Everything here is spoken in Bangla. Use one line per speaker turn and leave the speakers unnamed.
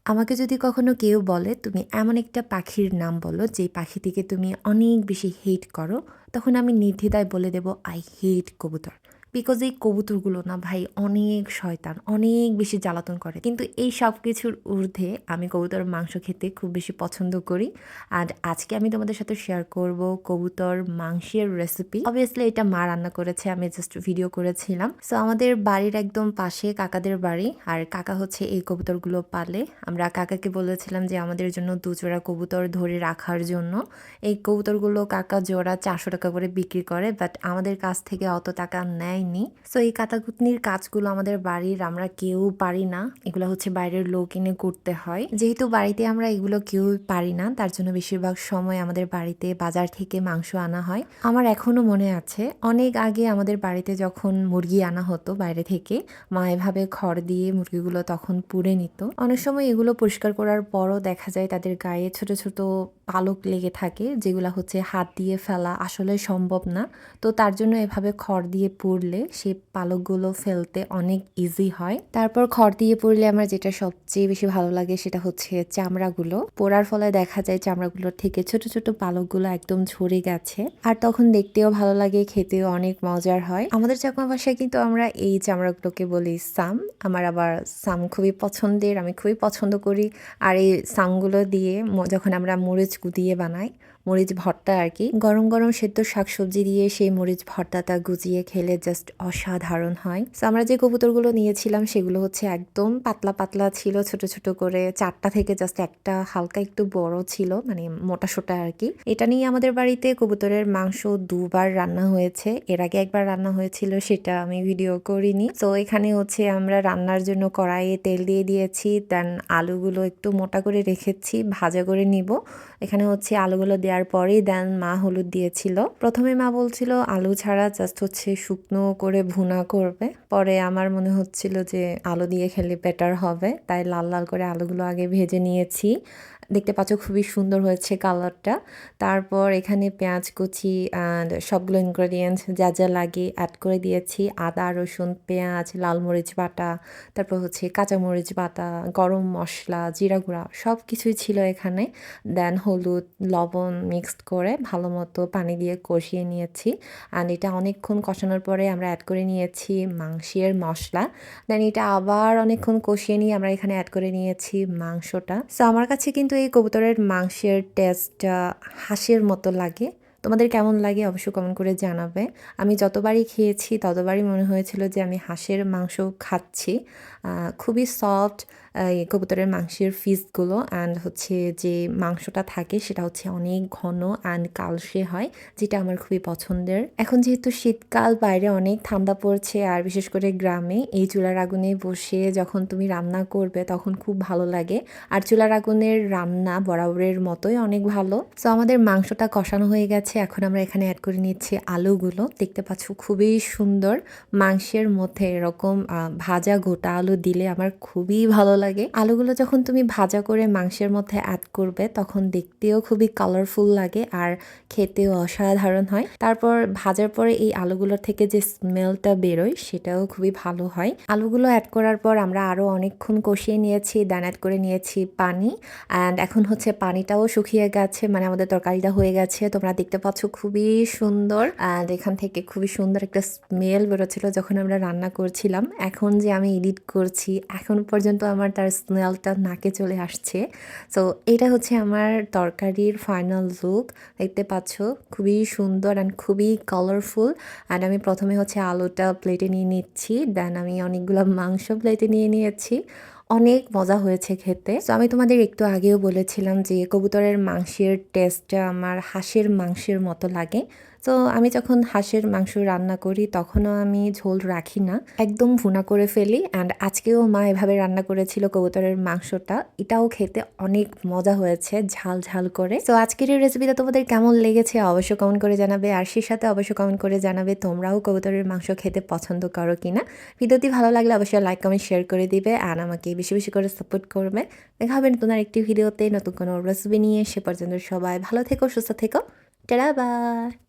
আমাকে যদি কখনো কেউ বলে তুমি এমন একটা পাখির নাম বলো যে পাখিটিকে তুমি অনেক বেশি হেট করো, তখন আমি নির্দ্বিধায় বলে দেব আই হেট কবুতর। বিকজ এই কবুতরগুলো না ভাই অনেক শয়তান, অনেক বেশি জ্বালাতন করে, কিন্তু এই সব কিছুর ঊর্ধ্বে আমি কবুতর মাংস খেতে খুব বেশি পছন্দ করি। আর আজকে আমি তোমাদের সাথে শেয়ার করব কবুতর মাংসের রেসিপি। অবভিয়াসলি এটা মা রান্না করেছে, আমি জাস্ট ভিডিও করেছিলাম। সো আমাদের বাড়ির একদম পাশে কাকাদের বাড়ি, আর কাকা হচ্ছে এই কবুতরগুলো পালে। আমরা কাকাকে বলেছিলাম যে আমাদের জন্য 2 জোড়া কবুতর ধরে রাখার জন্য। এই কবুতরগুলো কাকা জোড়া 400 টাকা করে বিক্রি করে, বাট আমাদের কাছ থেকে অত টাকা নেয়নি। সো এই কাটাকুটনির কাজগুলো আমাদের বাড়ির আমরা কেউ পারি না, এগুলো হচ্ছে বাইরের লোক এনে করতে হয়। যেহেতু বাড়িতে আমরা এগুলো কেউ পারি না, তার জন্য বেশিরভাগ সময় আমাদের বাড়িতে বাজার থেকে মাংস আনা হয়। আমার এখনো মনে আছে অনেক আগে আমাদের বাড়িতে যখন মুরগি আনা হতো বাইরে থেকে, মা এভাবে খড় দিয়ে মুরগিগুলো তখন পুড়ে নিত। অনেক সময় এগুলো পরিষ্কার করার পরও দেখা যায় তাদের গায়ে ছোট ছোট পালক লেগে থাকে, যেগুলো হচ্ছে হাত দিয়ে ফেলা আসলে সম্ভব না। তো তার জন্য এভাবে খড় দিয়ে পুড়লে সেই পালকগুলো ফেলতে অনেক ইজি হয়। তারপর খড় দিয়ে পুড়লে আমার যেটা সবচেয়ে বেশি ভালো লাগে সেটা হচ্ছে চামড়াগুলো পোড়ার ফলে দেখা যায় চামড়াগুলোর থেকে ছোট ছোট পালকগুলো একদম ঝরে গেছে, আর তখন দেখতেও ভালো লাগে, খেতেও অনেক মজার হয়। আমাদের চাকমা ভাষায় কিন্তু আমরা এই চামড়াগুলোকে বলি সাম। আমার আবার সাম খুবই পছন্দের, আমি খুবই পছন্দ করি। আর এই সামগুলো দিয়ে যখন আমরা মরিচ গুঁদিয়ে বানাই, মরিচ ভর্তা আর কি, গরম গরম সেদ্ধ শাকসবজি দিয়ে সেই মরিচ ভর্তাটা গুজিয়ে খেলে জাস্ট অসাধারণ হয়। তো আমরা যে কবুতরগুলো নিয়েছিলাম সেগুলো হচ্ছে একদম পাতলা পাতলা ছিল, ছোট ছোট করে 4টা থেকে জাস্ট একটা হালকা একটু বড় ছিল, মানে মোটা সোটা আর কি। এটা নিয়ে আমাদের বাড়িতে কবুতরের মাংস 2বার রান্না হয়েছে। এর আগে একবার রান্না হয়েছিল, সেটা আমি ভিডিও করিনি। তো এখানে হচ্ছে আমরা রান্নার জন্য কড়াইয়ে তেল দিয়ে দিয়েছি, দেন আলুগুলো একটু মোটা করে রেখেছি, ভাজা করে নিব। এখানে হচ্ছে আলুগুলো দেওয়ার পরেই দেন মা হলুদ দিয়েছিল। প্রথমে মা বলছিল আলু ছাড়া জাস্ট হচ্ছে শুকনো করে ভুনা করবে, পরে আমার মনে হচ্ছিল যে আলু দিয়ে খেলে বেটার হবে, তাই লাল লাল করে আলুগুলো আগে ভেজে নিয়েছি। দেখতে পাচ্ছ খুবই সুন্দর হয়েছে কালারটা। তারপর এখানে পেঁয়াজ কুচি অ্যান্ড সবগুলো ইনগ্রেডিয়েন্টস যা যা লাগে অ্যাড করে দিয়েছি। আদা রসুন পেঁয়াজ লাল মরিচ বাটা, তারপর হচ্ছে কাঁচামরিচ বাটা, গরম মশলা জিরা গুঁড়া সব কিছুই ছিল এখানে। দেন হলুদ লবণ মিক্সড করে ভালো মতো পানি দিয়ে কষিয়ে নিয়েছি। অ্যান্ড এটা অনেকক্ষণ কষানোর পরে আমরা অ্যাড করে নিয়েছি মাংসের মশলা। দেন এটা আবার অনেকক্ষণ কষিয়ে নিয়ে আমরা এখানে অ্যাড করে নিয়েছি মাংসটা। সো আমার কাছে কিন্তু এই কবুতরের মাংসের টেস্টটা হাঁসের মতো লাগে। তোমাদের কেমন লাগে অবশ্যই কমেন্ট করে জানাবে। আমি যতবারই খেয়েছি ততবারই মনে হয়েছিল যে আমি হাঁসের মাংস খাচ্ছি। খুবই সফট এই কবুতরের মাংসের পিসগুলো, অ্যান্ড হচ্ছে যে মাংসটা থাকে সেটা হচ্ছে অনেক ঘন অ্যান্ড কালসে হয়, যেটা আমার খুবই পছন্দের। এখন যেহেতু শীতকাল, বাইরে অনেক ঠান্ডা পড়ছে, আর বিশেষ করে গ্রামে এই চুলার আগুনে বসে যখন তুমি রান্না করবে তখন খুব ভালো লাগে। আর চুলার আগুনের রান্না বরাবরের মতোই অনেক ভালো। সো আমাদের মাংসটা কষানো হয়ে গেছে, এখন আমরা এখানে অ্যাড করে নিচ্ছি আলুগুলো। দেখতে পাচ্ছ খুবই সুন্দর, মাংসের মধ্যে এরকম ভাজা গোটা আলু দিলে আমার খুবই ভালো লাগে। আলুগুলো যখন তুমি ভাজা করে মাংসের মধ্যে অ্যাড করবে তখন দেখতেও খুবই কালারফুল লাগে আর খেতেও অসাধারণ হয়। তারপর ভাজার পরে এই আলুগুলোর থেকে যে স্মেলটা বেরোয় সেটাও খুবই ভালো হয়। আলুগুলো অ্যাড করার পর আমরা আরও অনেকক্ষণ কষিয়ে নিয়েছি, দেন অ্যাড করে নিয়েছি পানি। অ্যান্ড এখন হচ্ছে পানিটাও শুকিয়ে গেছে, মানে আমাদের তরকারিটা হয়ে গেছে। তোমরা দেখতে পাচ্ছ খুবই সুন্দর, অ্যান্ড এখান থেকে খুবই সুন্দর একটা স্মেল বেরোচ্ছিল যখন আমরা রান্না করছিলাম। এখন যে আমি এডিট করছি এখন পর্যন্ত আমার তার স্মেলটা নাকে চলে আসছে। সো এটা হচ্ছে আমার তরকারির ফাইনাল লুক। দেখতে পাচ্ছ খুবই সুন্দর অ্যান্ড খুবই কালারফুল। অ্যান্ড আমি প্রথমে হচ্ছে আলুটা প্লেটে নিয়ে নিচ্ছি, দেন আমি অনেকগুলো মাংস প্লেটে নিয়ে নিয়েছি। অনেক মজা হয়েছে খেতে। তো আমি তোমাদের একটু আগেও বলেছিলাম যে কবুতরের মাংসের টেস্টটা আমার হাঁসের মাংসের মতো লাগে। তো আমি যখন হাঁসের মাংস রান্না করি তখনও আমি ঝোল রাখি না, একদম ভুনা করে ফেলি। অ্যান্ড আজকেও মা এভাবে রান্না করেছিল কবুতরের মাংসটা, এটাও খেতে অনেক মজা হয়েছে ঝাল ঝাল করে। তো আজকের এই রেসিপিটা তোমাদের কেমন লেগেছে অবশ্যই কমেন্ট করে জানাবে, আর সেই সাথে অবশ্যই কমেন্ট করে জানাবে তোমরাও কবুতরের মাংস খেতে পছন্দ করো কিনা। ভিডিওটি ভালো লাগলে অবশ্যই লাইক কমেন্ট শেয়ার করে দিবে, আর আমাকে বেশি বেশি করে সাপোর্ট করবে। দেখা হবে নতুন আরেকটি ভিডিওতে নতুন কোনো রেসিপি নিয়ে। সে পর্যন্ত সবাই ভালো থেকো, সুস্থ থেকো, টাটা বাই।